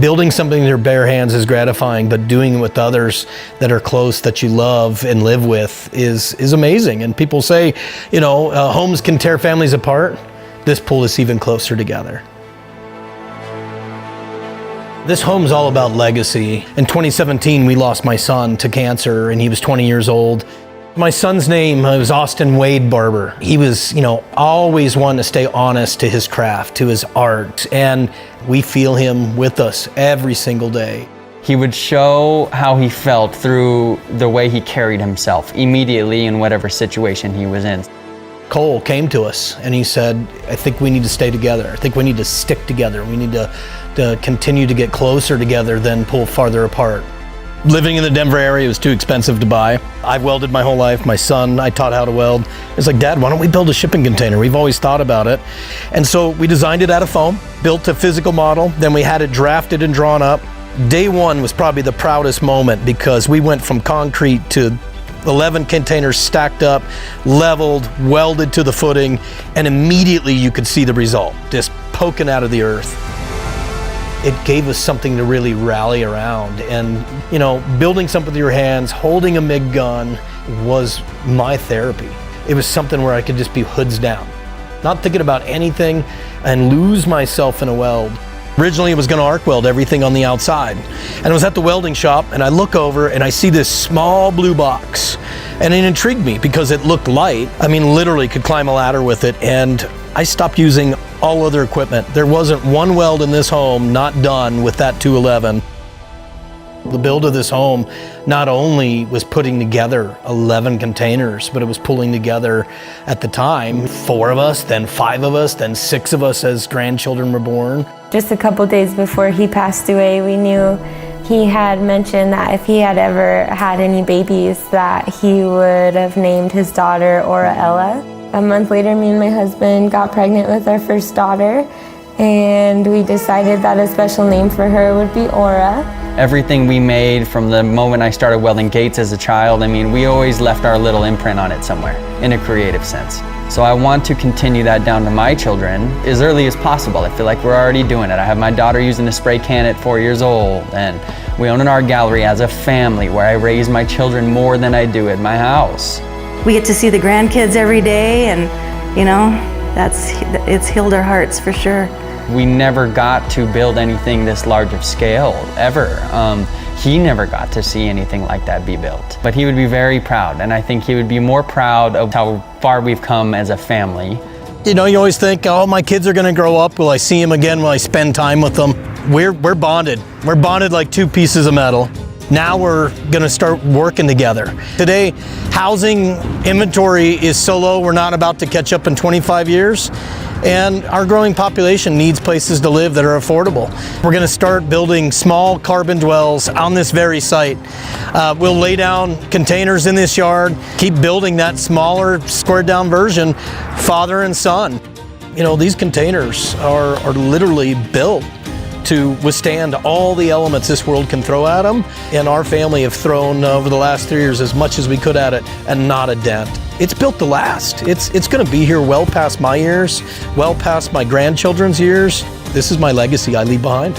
Building something with your bare hands is gratifying, but doing it with others that are close, that you love and live with is amazing. And people say, you know, homes can tear families apart. This pulled us even closer together. This home's all about legacy. In 2017, we lost my son to cancer, and he was 20 years old. My son's name was Austin Wade Barber. He was, you know, always wanting to stay honest to his craft, to his art, and we feel him with us every single day. He would show how he felt through the way he carried himself immediately in whatever situation he was in. Cole came to us and he said, I think we need to stay together. I think we need to stick together. We need to continue to get closer together than pull farther apart. Living in the Denver area was too expensive to buy. I've welded my whole life. My son, I taught how to weld. It's like, Dad, why don't we build a shipping container? We've always thought about it. And so we designed it out of foam, built a physical model, then we had it drafted and drawn up. Day one was probably the proudest moment because we went from concrete to 11 containers stacked up, leveled, welded to the footing, and immediately you could see the result, just poking out of the earth. It gave us something to really rally around. And, you know, building something with your hands, holding a MIG gun was my therapy. It was something where I could just be hoods down, not thinking about anything and lose myself in a weld. Originally, it was going to arc weld everything on the outside. And I was at the welding shop and I look over and I see this small blue box. And it intrigued me because it looked light. I mean, literally could climb a ladder with it. And I stopped using all other equipment. There wasn't one weld in this home not done with that 211. The build of this home not only was putting together 11 containers, but it was pulling together, at the time, 4 of us, then 5 of us, then 6 of us as grandchildren were born. Just a couple days before he passed away, we knew he had mentioned that if he had ever had any babies, that he would have named his daughter Aura Ella. A month later, me and my husband got pregnant with our first daughter, and we decided that a special name for her would be Aura. Everything we made from the moment I started welding gates as a child, I mean, we always left our little imprint on it somewhere, in a creative sense. So I want to continue that down to my children as early as possible. I feel like we're already doing it. I have my daughter using a spray can at 4 years old, and we own an art gallery as a family where I raise my children more than I do at my house. We get to see the grandkids every day, and you know, it's healed our hearts for sure. We never got to build anything this large of scale, ever. He never got to see anything like that be built. But he would be very proud, and I think he would be more proud of how far we've come as a family. You know, you always think, oh, my kids are gonna grow up. Will I see them again? Will I spend time with them? We're bonded. We're bonded like 2 pieces of metal. Now we're gonna start working together. Today, housing inventory is so low, we're not about to catch up in 25 years. And our growing population needs places to live that are affordable. We're gonna start building small carbon dwells on this very site. We'll lay down containers in this yard, keep building that smaller, squared down version, father and son. You know, these containers are literally built to withstand all the elements this world can throw at them. And our family have thrown over the last 3 years as much as we could at it, and not a dent. It's built to last. It's gonna be here well past my years, well past my grandchildren's years. This is my legacy I leave behind.